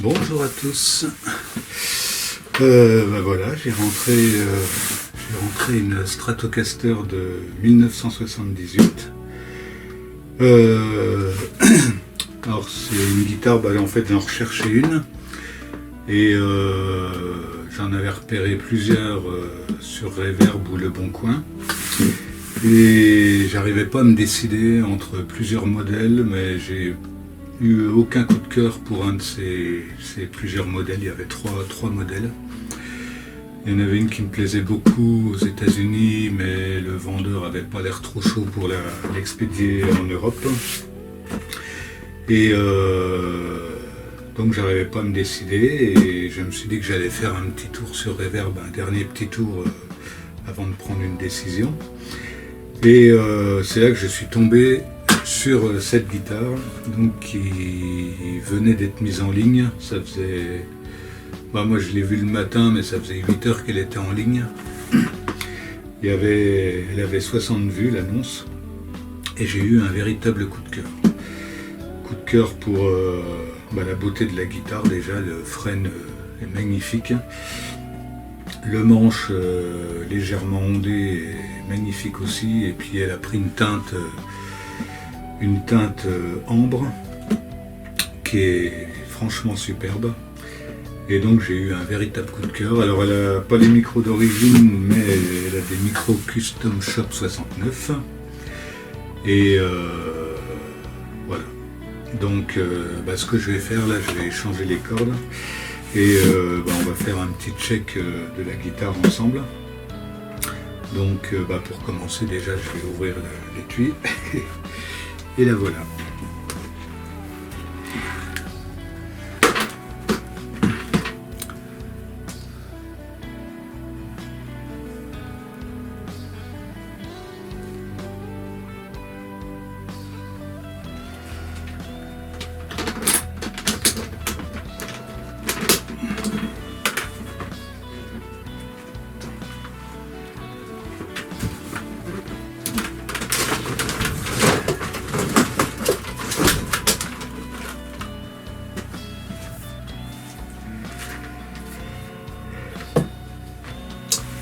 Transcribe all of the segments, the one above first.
Bonjour à tous. Voilà, j'ai rentré une Stratocaster de 1978. Alors c'est une guitare, en fait j'en recherchais une et j'en avais repéré plusieurs sur Reverb ou Le Bon Coin. Et j'arrivais pas à me décider entre plusieurs modèles, mais j'ai eu aucun coup de cœur pour un de ces plusieurs modèles. Il y avait trois modèles. Il y en avait une qui me plaisait beaucoup aux États-Unis, mais le vendeur avait pas l'air trop chaud pour l'expédier en Europe. Et donc j'arrivais pas à me décider et je me suis dit que j'allais faire un petit tour sur Reverb, un dernier petit tour avant de prendre une décision. Et c'est là que je suis tombé sur cette guitare donc, qui venait d'être mise en ligne. Ça faisait... moi je l'ai vue le matin, mais ça faisait 8 heures qu'elle était en ligne. Elle avait 60 vues, l'annonce, et j'ai eu un véritable coup de cœur. Coup de cœur pour la beauté de la guitare déjà, le frêne est magnifique. Le manche légèrement ondé est magnifique aussi, et puis elle a pris une teinte ambre qui est franchement superbe. Et donc j'ai eu un véritable coup de cœur. Alors elle n'a pas les micros d'origine, mais elle a des micros Custom Shop 69. Et voilà. Donc ce que je vais faire là, je vais changer les cordes. Et on va faire un petit check de la guitare ensemble. Donc pour commencer déjà je vais ouvrir l'étui. Et la voilà.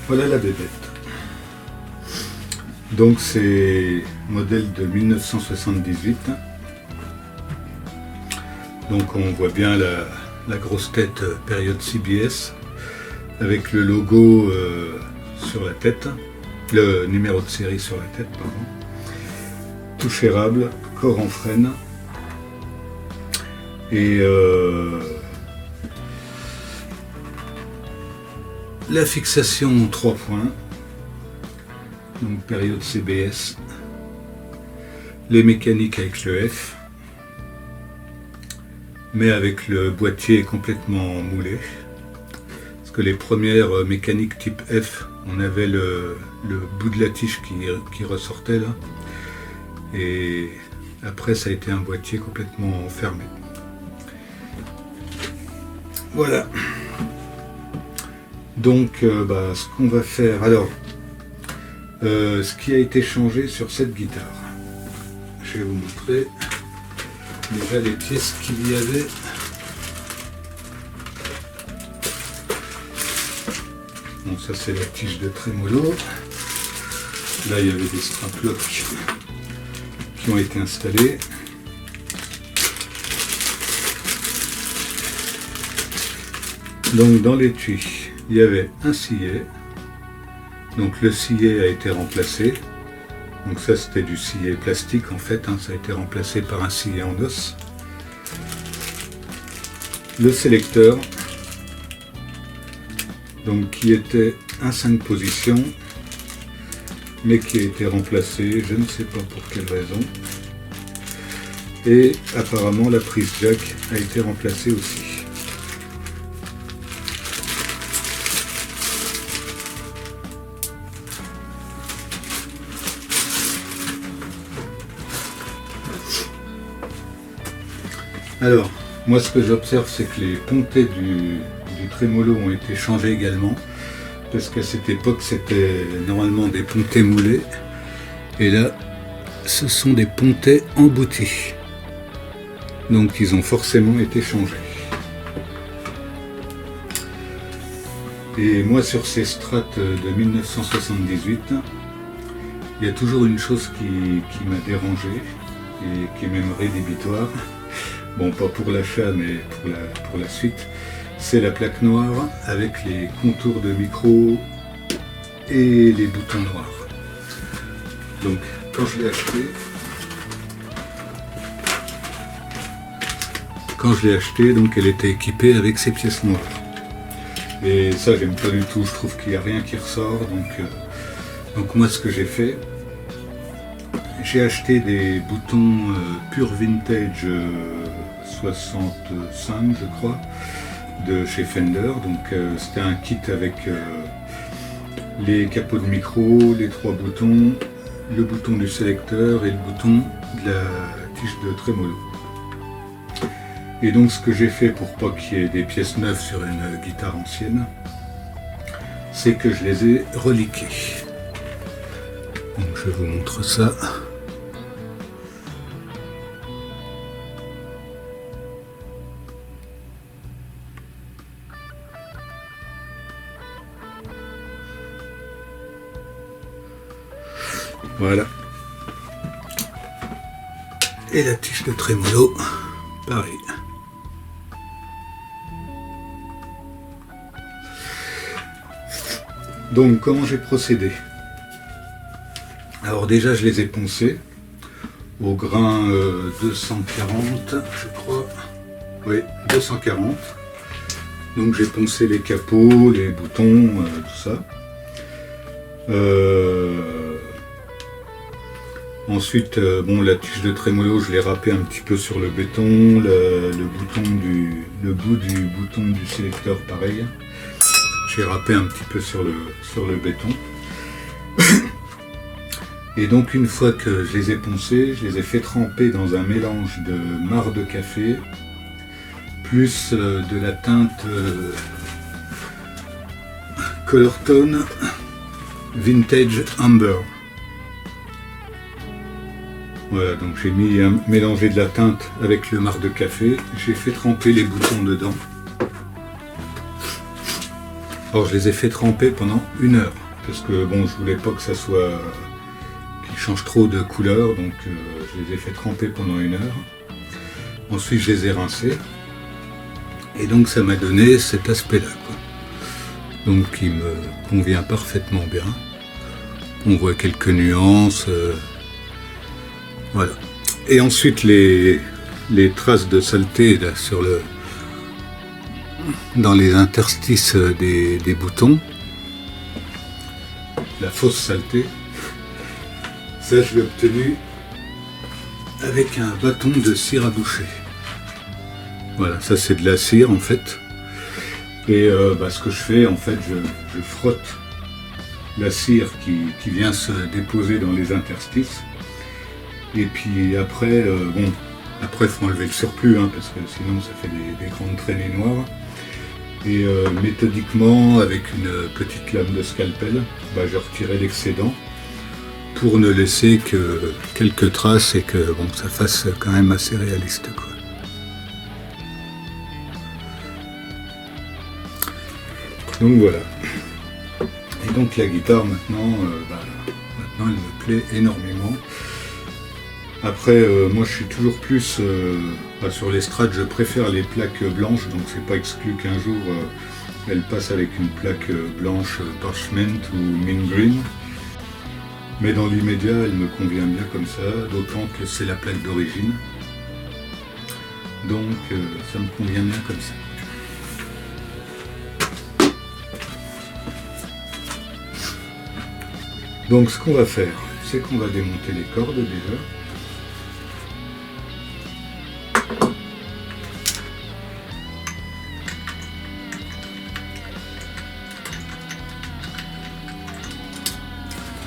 Voilà la bébête. Donc c'est modèle de 1978. Donc on voit bien la grosse tête période CBS avec le logo sur la tête, le numéro de série sur la tête, pardon. Touche érable, corps en frêne et la fixation 3 points, donc période CBS, les mécaniques avec le F, mais avec le boîtier complètement moulé, parce que les premières mécaniques type F, on avait le bout de la tige qui ressortait là, et après ça a été un boîtier complètement fermé. Voilà. Donc ce qu'on va faire, alors ce qui a été changé sur cette guitare, je vais vous montrer déjà les pièces qu'il y avait. Donc ça c'est la tige de trémolo, là il y avait des straplocks qui ont été installés. Donc dans l'étui il y avait un sillet, donc le sillet a été remplacé, donc ça c'était du sillet plastique en fait, ça a été remplacé par un sillet en os. Le sélecteur, donc qui était un 5 positions, mais qui a été remplacé, je ne sais pas pour quelle raison, et apparemment la prise jack a été remplacée aussi. Alors, moi ce que j'observe c'est que les pontets du trémolo ont été changés également, parce qu'à cette époque c'était normalement des pontets moulés, et là ce sont des pontets emboutis. Donc ils ont forcément été changés. Et moi, sur ces strates de 1978, il y a toujours une chose qui m'a dérangé et qui est même rédhibitoire. Bon, pas pour l'achat, mais pour la suite. C'est la plaque noire avec les contours de micro et les boutons noirs. Donc, quand je l'ai acheté, donc elle était équipée avec ces pièces noires. Et ça, j'aime pas du tout. Je trouve qu'il n'y a rien qui ressort. Donc moi, ce que j'ai fait, j'ai acheté des boutons Pure Vintage 65, je crois, de chez Fender. Donc c'était un kit avec les capots de micro, les 3 boutons, le bouton du sélecteur et le bouton de la tige de trémolo. Et donc ce que j'ai fait pour pas qu'il y ait des pièces neuves sur une guitare ancienne, c'est que je les ai reliquées. Donc je vous montre ça. Voilà. Et la tige de trémolo, pareil. Donc comment j'ai procédé? Alors déjà je les ai poncés au grain 240, je crois. Oui, 240. Donc j'ai poncé les capots, les boutons, tout ça. Ensuite, bon, la tige de trémolo, je l'ai râpé un petit peu sur le béton, le bout du bouton du sélecteur, pareil. J'ai râpé un petit peu sur le béton. Et donc une fois que je les ai poncés, je les ai fait tremper dans un mélange de marc de café, plus de la teinte Colortone Vintage Amber. Voilà, donc j'ai mélangé de la teinte avec le marc de café, j'ai fait tremper les boutons dedans. Alors je les ai fait tremper pendant 1 heure, parce que bon, je voulais pas que ça soit qu'ils changent trop de couleur, donc je les ai fait tremper pendant 1 heure. Ensuite je les ai rincés, et donc ça m'a donné cet aspect-là, quoi. Donc qui me convient parfaitement bien. On voit quelques nuances, voilà. Et ensuite les traces de saleté là dans les interstices des boutons, la fausse saleté, ça je l'ai obtenu avec un bâton de cire à boucher. Voilà, ça c'est de la cire en fait. Et ce que je fais en fait, je frotte la cire qui vient se déposer dans les interstices. Et puis après, après il faut enlever le surplus, hein, parce que sinon ça fait des grandes traînées noires. Et méthodiquement, avec une petite lame de scalpel, j'ai retiré l'excédent pour ne laisser que quelques traces et que bon, ça fasse quand même assez réaliste, quoi. Donc voilà. Et donc la guitare maintenant, elle me plaît énormément. Après, moi je suis toujours plus sur les strats, je préfère les plaques blanches, donc c'est pas exclu qu'un jour elle passe avec une plaque blanche Parchment ou Mint Green. Mais dans l'immédiat, elle me convient bien comme ça, d'autant que c'est la plaque d'origine. Donc ça me convient bien comme ça. Donc ce qu'on va faire, c'est qu'on va démonter les cordes déjà.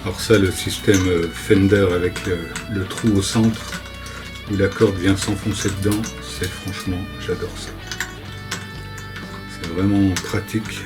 Alors ça, le système Fender avec le trou au centre où la corde vient s'enfoncer dedans, c'est franchement, j'adore ça. C'est vraiment pratique.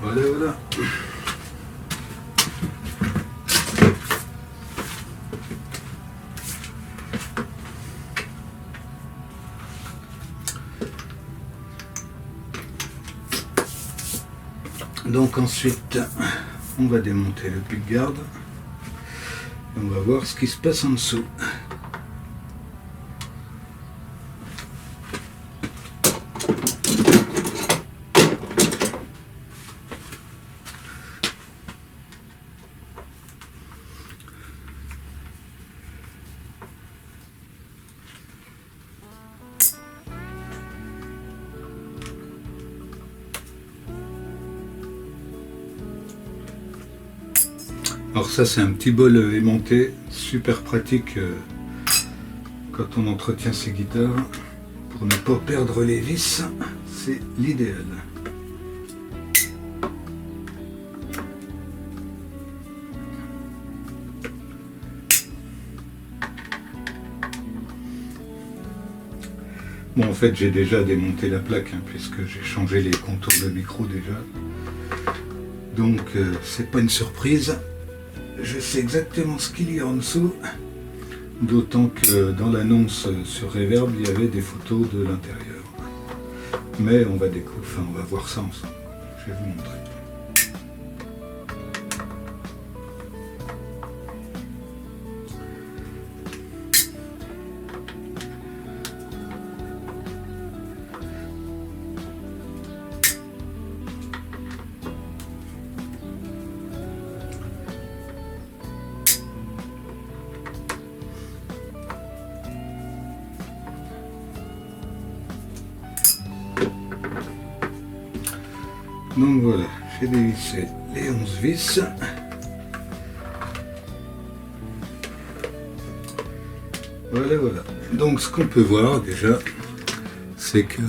Voilà, voilà. Donc ensuite, on va démonter le pickguard et on va voir ce qui se passe en dessous. Alors ça c'est un petit bol aimanté, super pratique quand on entretient ses guitares. Pour ne pas perdre les vis, c'est l'idéal. Bon, en fait j'ai déjà démonté la plaque puisque j'ai changé les contours de micro déjà. Donc c'est pas une surprise. Je sais exactement ce qu'il y a en dessous, d'autant que dans l'annonce sur Reverb, il y avait des photos de l'intérieur. Mais on va on va voir ça ensemble. Je vais vous montrer. Donc voilà, j'ai dévissé les 11 vis. Voilà, voilà. Donc ce qu'on peut voir déjà, c'est que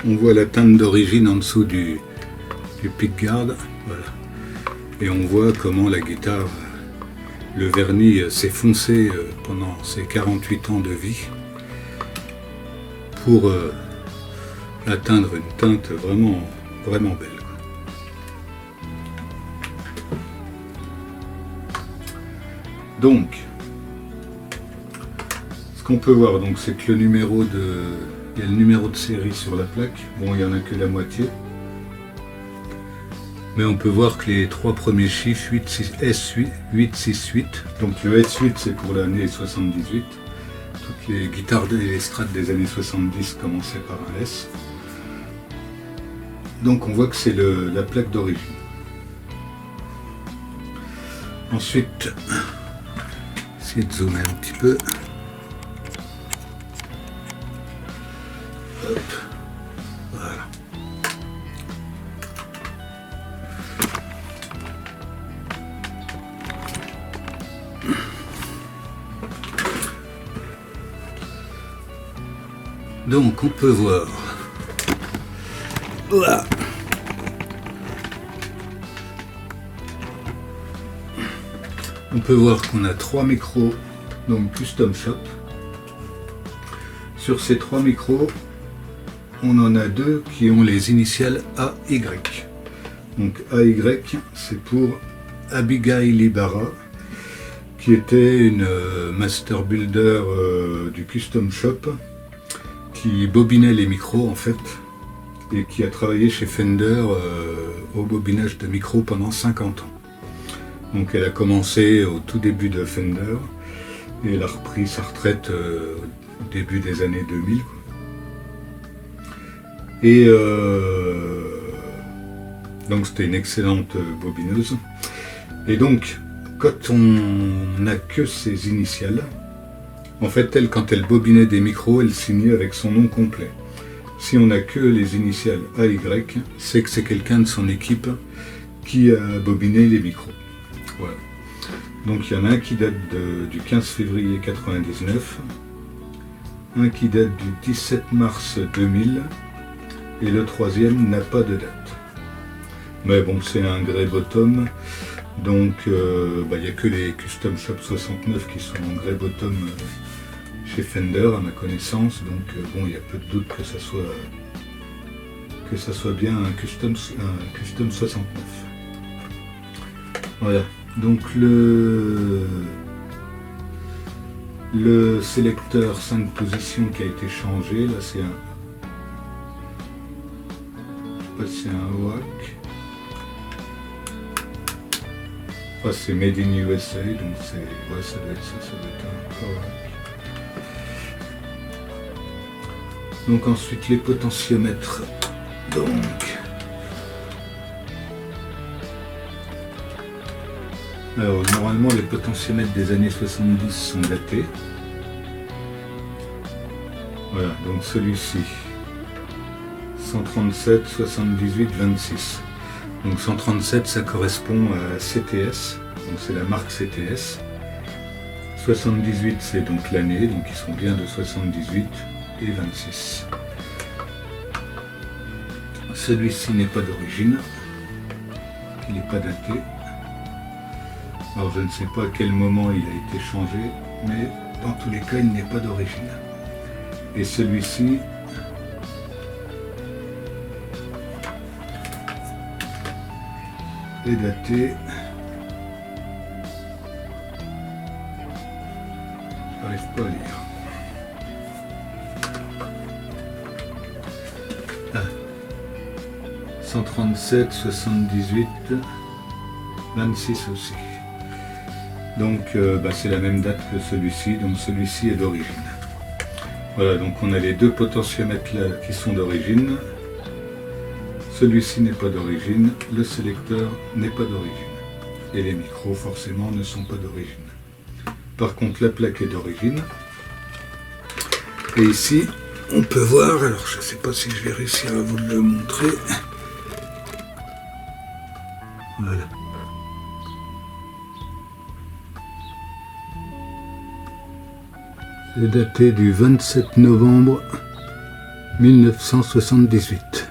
on voit la teinte d'origine en dessous du pickguard. Voilà. Et on voit comment la guitare, le vernis s'est foncé pendant ses 48 ans de vie pour atteindre une teinte vraiment belle. Donc, ce qu'on peut voir, donc, c'est que il y a le numéro de série sur la plaque. Bon, il n'y en a que la moitié. Mais on peut voir que les trois premiers chiffres, S868, donc le S8 c'est pour l'année 78. Toutes les guitares et les strats des années 70 commençaient par un S. Donc on voit que c'est la plaque d'origine. Ensuite, essayer de zoomer un petit peu. Hop. Voilà. Donc on peut voir. Voilà. On peut voir qu'on a 3 micros, donc Custom Shop. Sur ces 3 micros, on en a 2 qui ont les initiales AY. Donc AY, c'est pour Abigail Ibarra, qui était une master builder du Custom Shop, qui bobinait les micros en fait, et qui a travaillé chez Fender au bobinage de micros pendant 50 ans. Donc elle a commencé au tout début de Fender et elle a repris sa retraite au début des années 2000. Et donc c'était une excellente bobineuse. Et donc quand on n'a que ses initiales, en fait elle, quand elle bobinait des micros, elle signait avec son nom complet. Si on n'a que les initiales AY, c'est que c'est quelqu'un de son équipe qui a bobiné les micros. Voilà. Donc il y en a un qui date du 15 février 99, un qui date du 17 mars 2000 et le troisième n'a pas de date. Mais bon, c'est un grey bottom, donc il n'y a que les Custom Shop 69 qui sont en grey bottom chez Fender à ma connaissance, donc bon, il y a peu de doute que que ça soit bien un custom 69. Voilà, donc le sélecteur 5 positions qui a été changé, là c'est un, je sais pas si c'est un WAC, enfin c'est Made in USA, donc c'est, ouais, ça doit être ça, ça doit être un WAC. Donc ensuite les potentiomètres, donc alors normalement les potentiomètres des années 70 sont datés. Voilà, donc celui-ci 137, 78, 26. Donc 137 ça correspond à CTS, donc c'est la marque CTS. 78 c'est donc l'année, donc ils sont bien de 78 et 26. Celui-ci n'est pas d'origine, il n'est pas daté. Alors je ne sais pas à quel moment il a été changé, mais dans tous les cas il n'est pas d'origine. Et celui-ci est daté. J'arrive pas à lire. Ah. 137, 78, 26 aussi. Donc c'est la même date que celui-ci, donc celui-ci est d'origine. Voilà, donc on a les deux potentiomètres là qui sont d'origine. Celui-ci n'est pas d'origine, le sélecteur n'est pas d'origine. Et les micros forcément ne sont pas d'origine. Par contre la plaque est d'origine. Et ici on peut voir, alors je ne sais pas si je vais réussir à vous le montrer. Voilà. C'est daté du 27 novembre 1978.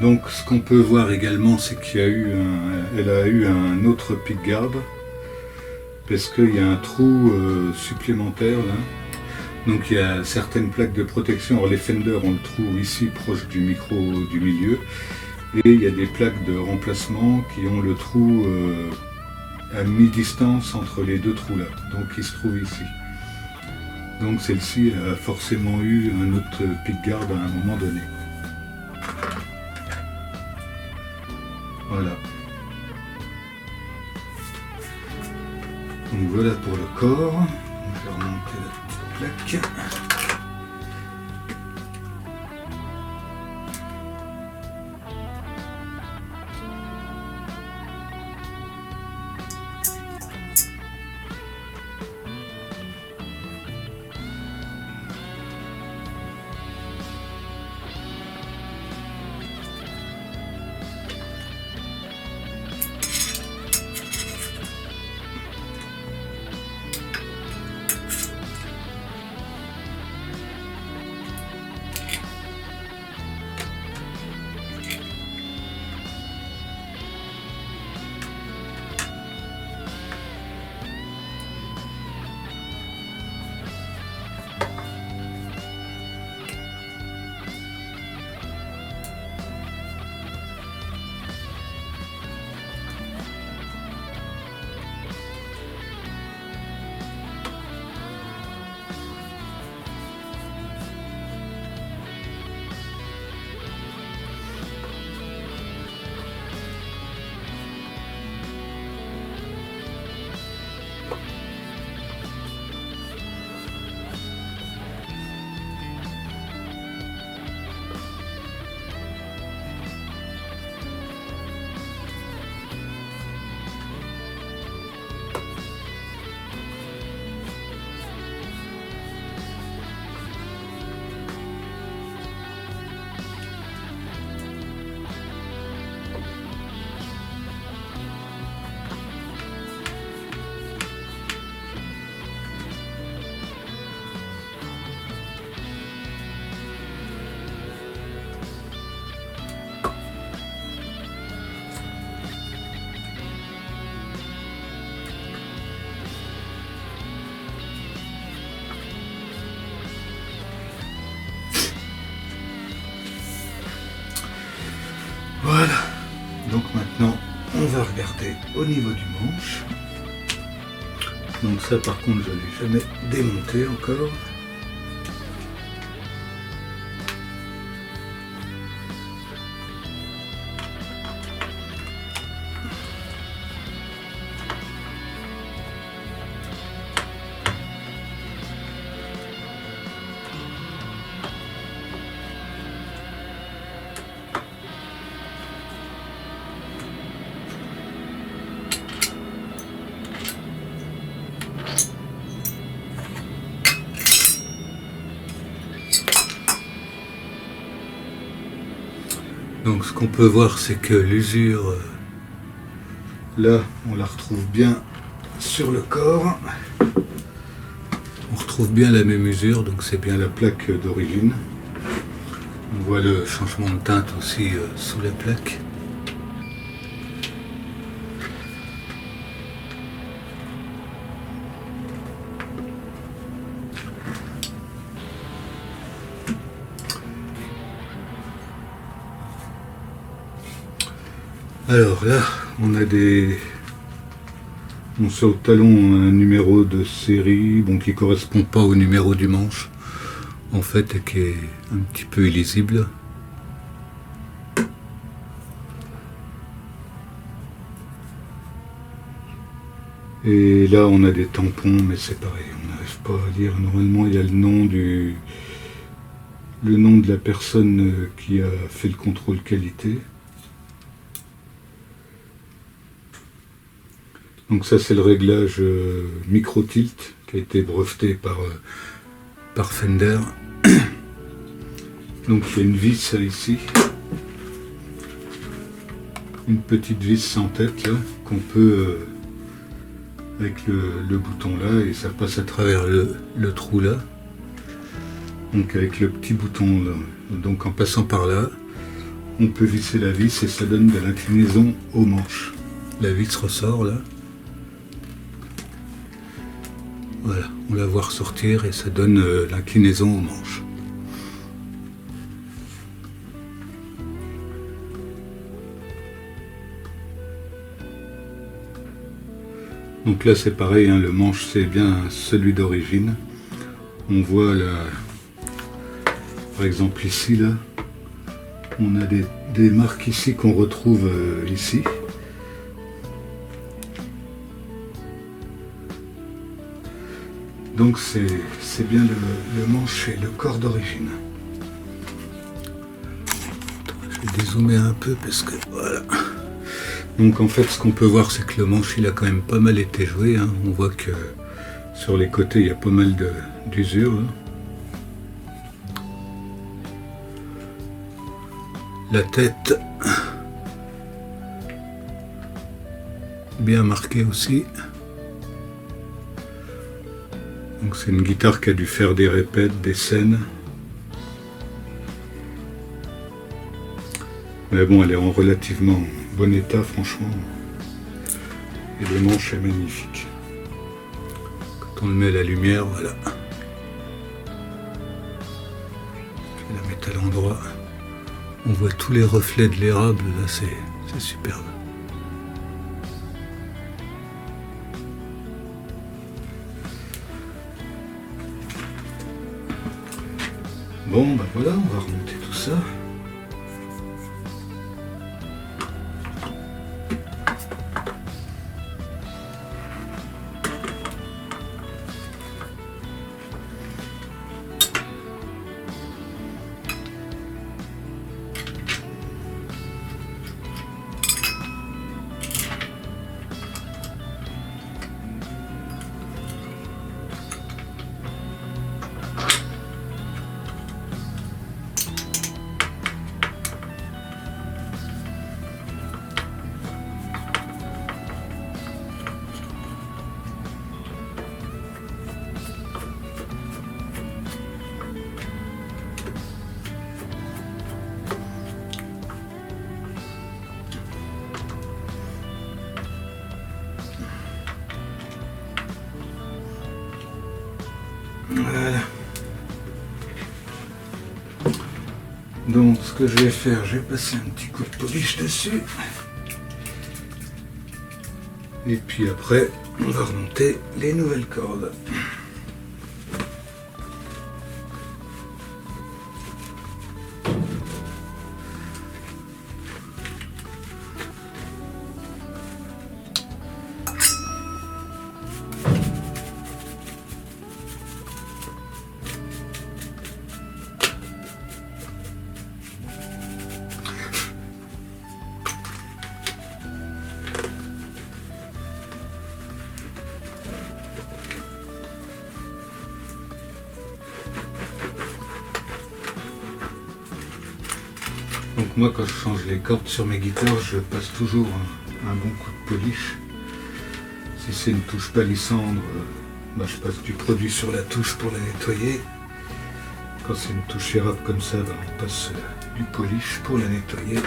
Donc ce qu'on peut voir également, c'est qu'il y a eu elle a eu un autre pickguard parce qu'il y a un trou supplémentaire là. Donc il y a certaines plaques de protection, alors les Fender ont le trou ici proche du micro du milieu, et il y a des plaques de remplacement qui ont le trou à mi-distance entre les deux trous là, donc qui se trouve ici. Donc celle-ci a forcément eu un autre pickguard à un moment donné. Voilà. Donc voilà pour le corps. Je vais remonter la petite plaque. va regarder au niveau du manche. Donc ça par contre je ne l'ai jamais démonté encore. Donc ce qu'on peut voir, c'est que l'usure, là, on la retrouve bien sur le corps. On retrouve bien la même usure, donc c'est bien la plaque d'origine. On voit le changement de teinte aussi sous la plaque. Alors là, on a sur le talon un numéro de série, bon, qui correspond pas au numéro du manche, en fait, et qui est un petit peu illisible. Et là, on a des tampons, mais c'est pareil, on n'arrive pas à lire. Normalement, il y a le nom de la personne qui a fait le contrôle qualité. Donc ça c'est le réglage micro-tilt qui a été breveté par Fender. Donc il y a une vis ici, une petite vis sans tête là, qu'on peut avec le bouton là, et ça passe à travers le trou là. Donc avec le petit bouton là, donc en passant par là, on peut visser la vis et ça donne de l'inclinaison au manche. La vis ressort là. Voilà, on la voit ressortir et ça donne l'inclinaison au manche. Donc là c'est pareil, hein, le manche c'est bien celui d'origine. On voit là, par exemple ici là, on a des marques ici qu'on retrouve ici. Donc c'est bien le manche et le corps d'origine. Je vais dézoomer un peu parce que voilà. Donc en fait ce qu'on peut voir c'est que le manche il a quand même pas mal été joué. Hein. On voit que sur les côtés il y a pas mal d'usure. La tête bien marquée aussi. Donc c'est une guitare qui a dû faire des répètes, des scènes. Mais bon, elle est en relativement bon état, franchement. Et le manche est magnifique. Quand on le met à la lumière, voilà. Je vais la mettre à l'endroit. On voit tous les reflets de l'érable, là, c'est superbe. Bon, ben voilà, on va remonter tout ça. Voilà. Donc ce que je vais faire, je vais passer un petit coup de polish dessus. Et puis après, on va remonter les nouvelles cordes. Donc moi quand je change les cordes sur mes guitares, je passe toujours un bon coup de polish. Si c'est une touche palissandre, je passe du produit sur la touche pour la nettoyer. Quand c'est une touche érable comme ça, on passe du polish pour la nettoyer.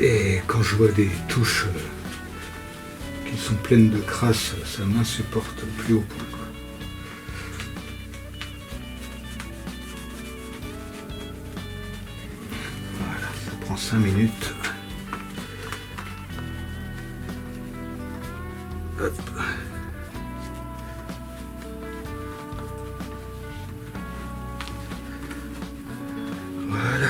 Et quand je vois des touches qui sont pleines de crasse, ça m'insupporte plus au point. Voilà, ça prend 5 minutes. Hop. Voilà.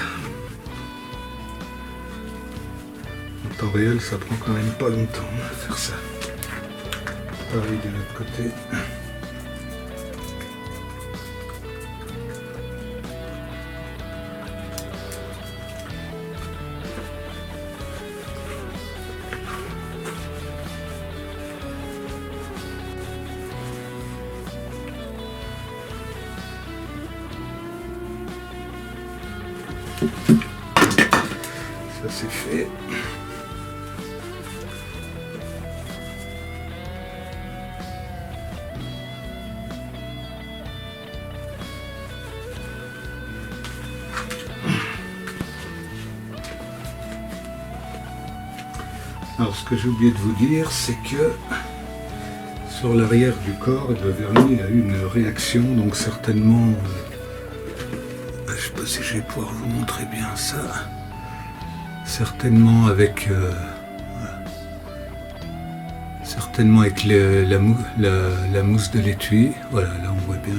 En temps réel, ça prend quand même pas longtemps à faire ça. Pareil de l'autre côté. Ça c'est fait. Alors ce que j'ai oublié de vous dire, c'est que sur l'arrière du corps, le vernis a eu une réaction, donc certainement, je ne sais pas si je vais pouvoir vous montrer bien ça, certainement avec la mousse de l'étui. Voilà, là on voit bien.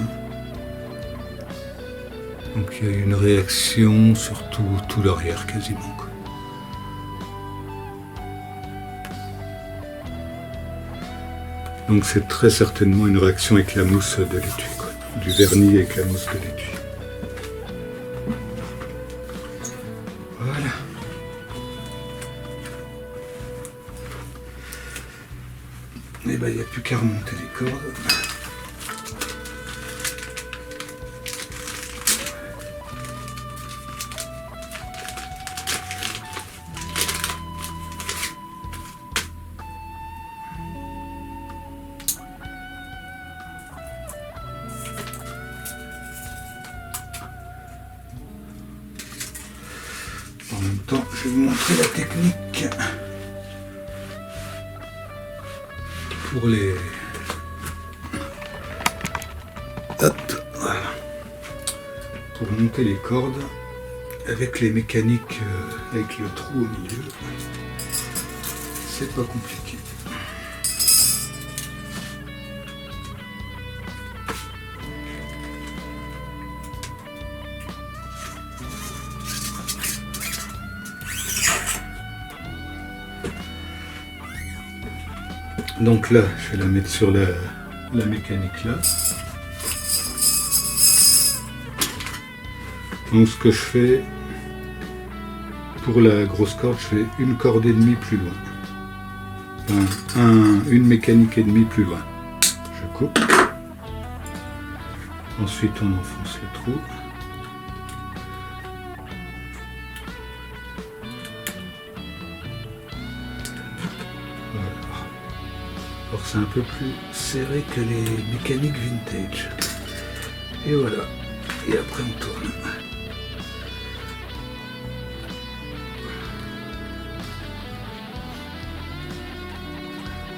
Donc il y a eu une réaction sur tout l'arrière quasiment, quoi. Donc c'est très certainement une réaction avec la mousse de l'étui, quoi. Du vernis avec la mousse de l'étui. Voilà. Et ben il n'y a plus qu'à remonter les cordes. En même temps, je vais vous montrer la technique pour les... Hop, voilà. Pour monter les cordes avec les mécaniques, avec le trou au milieu, c'est pas compliqué. Donc là, je vais la mettre sur la mécanique là. Donc ce que je fais, pour la grosse corde, je fais une corde et demie plus loin. Enfin, une mécanique et demie plus loin. Je coupe. Ensuite, on enfonce le trou. Alors c'est un peu plus serré que les mécaniques vintage. Et voilà. Et après on tourne.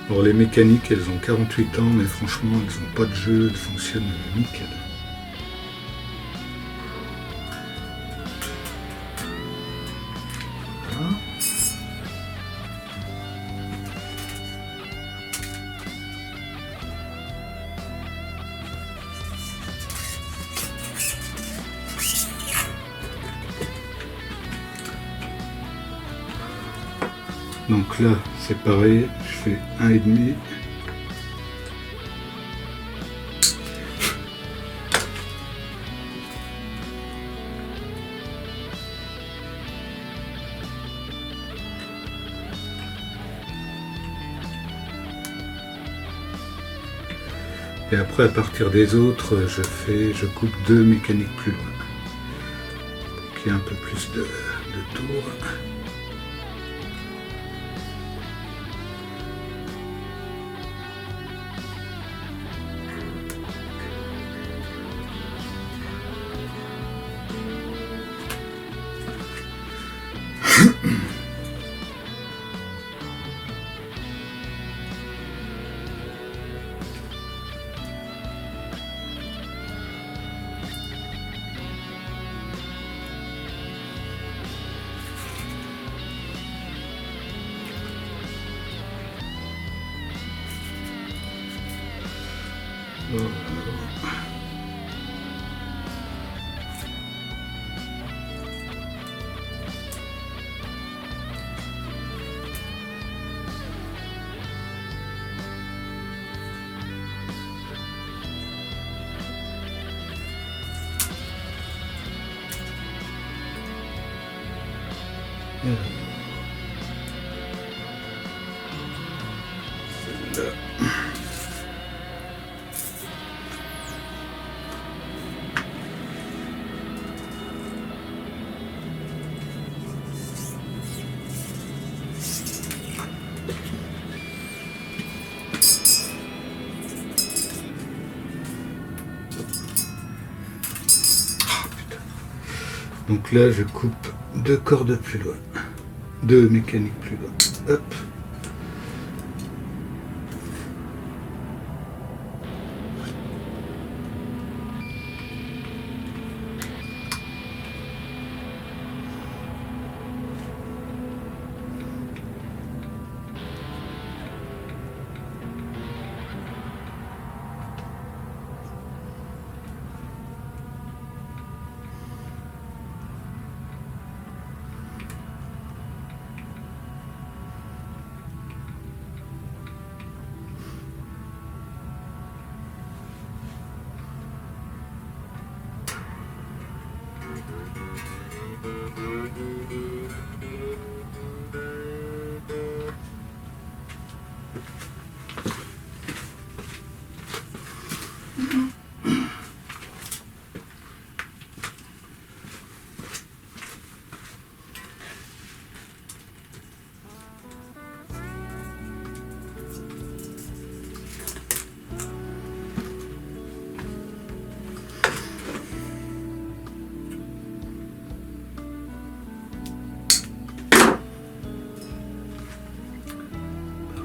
Alors les mécaniques, elles ont 48 ans, mais franchement, elles n'ont pas de jeu, elles fonctionnent nickel. Donc là c'est pareil, je fais 1,5. Et après, à partir des autres, je coupe 2 mécaniques plus loin, pour qu'il y ait un peu plus de tours. Donc là, je coupe 2 cordes plus loin, 2 mécaniques plus loin. Hop.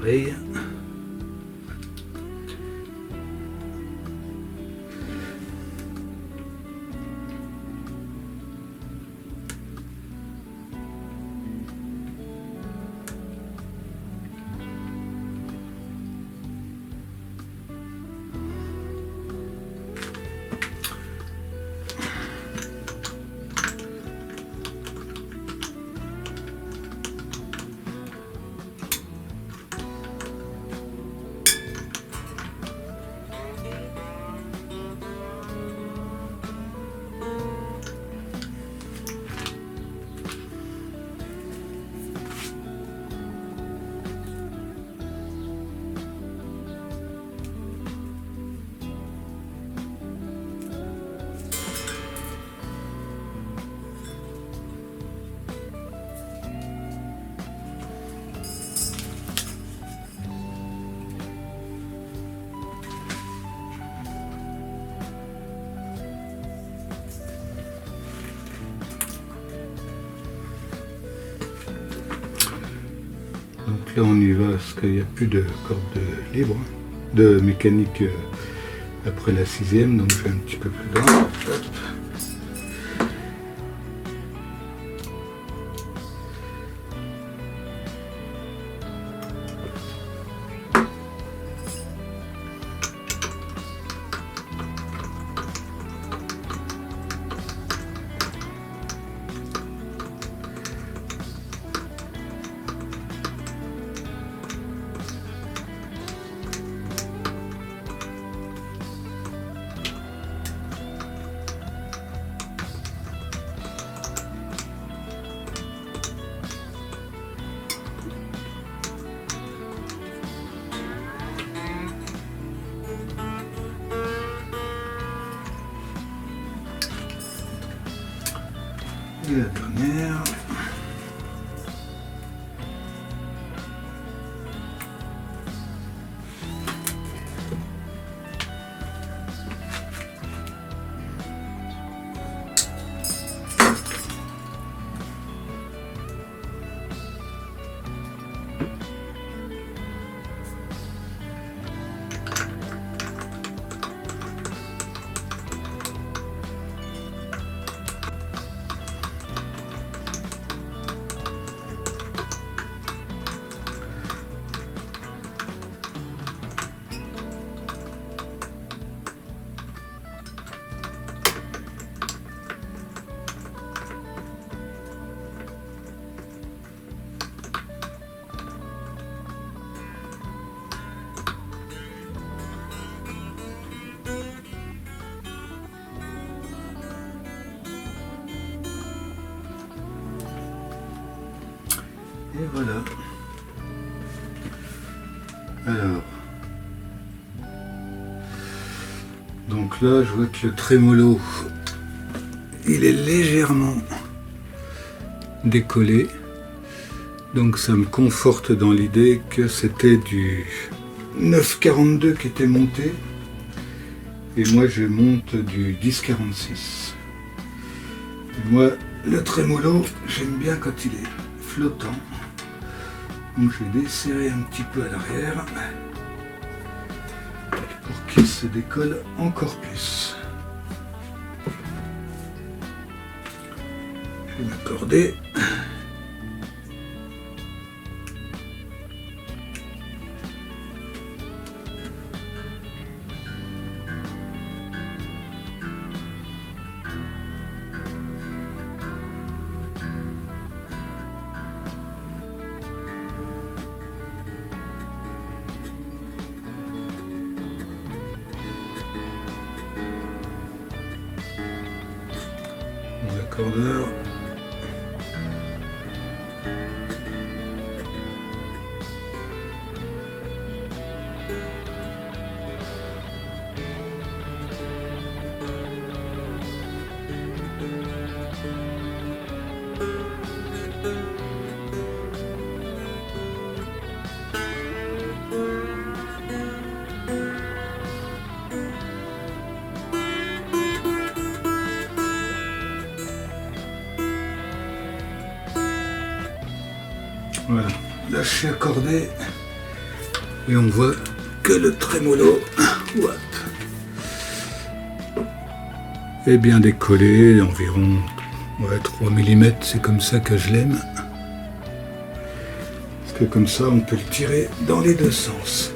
Pareil. Donc là on y va parce qu'il n'y a plus de corde libre, de mécanique après la 6e, donc je vais un petit peu plus loin. Hop. Et la dernière. Et voilà. Alors. Donc là, je vois que le trémolo, il est légèrement décollé. Donc ça me conforte dans l'idée que c'était du 9,42 qui était monté. Et moi, je monte du 10,46. Moi, le trémolo, j'aime bien quand il est flottant. Donc je vais desserrer un petit peu à l'arrière pour qu'il se décolle encore plus. Je vais m'accorder. Accordeur. Voilà, là je suis accordé et on voit que le trémolo est bien décollé, environ 3 mm, c'est comme ça que je l'aime. Parce que comme ça on peut le tirer dans les deux sens.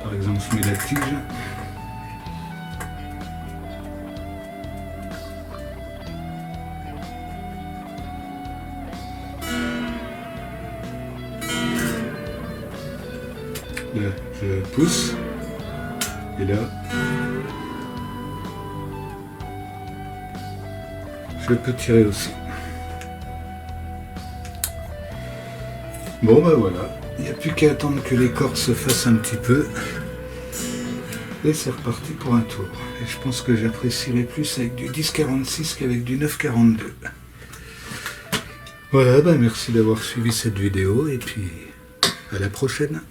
Par exemple je mets la tige. Là, je pousse, et là, je peux tirer aussi. Bon ben voilà, il n'y a plus qu'à attendre que les cordes se fassent un petit peu, et c'est reparti pour un tour. Et je pense que j'apprécierai plus avec du 10,46 qu'avec du 9,42. Voilà, ben merci d'avoir suivi cette vidéo, et puis à la prochaine.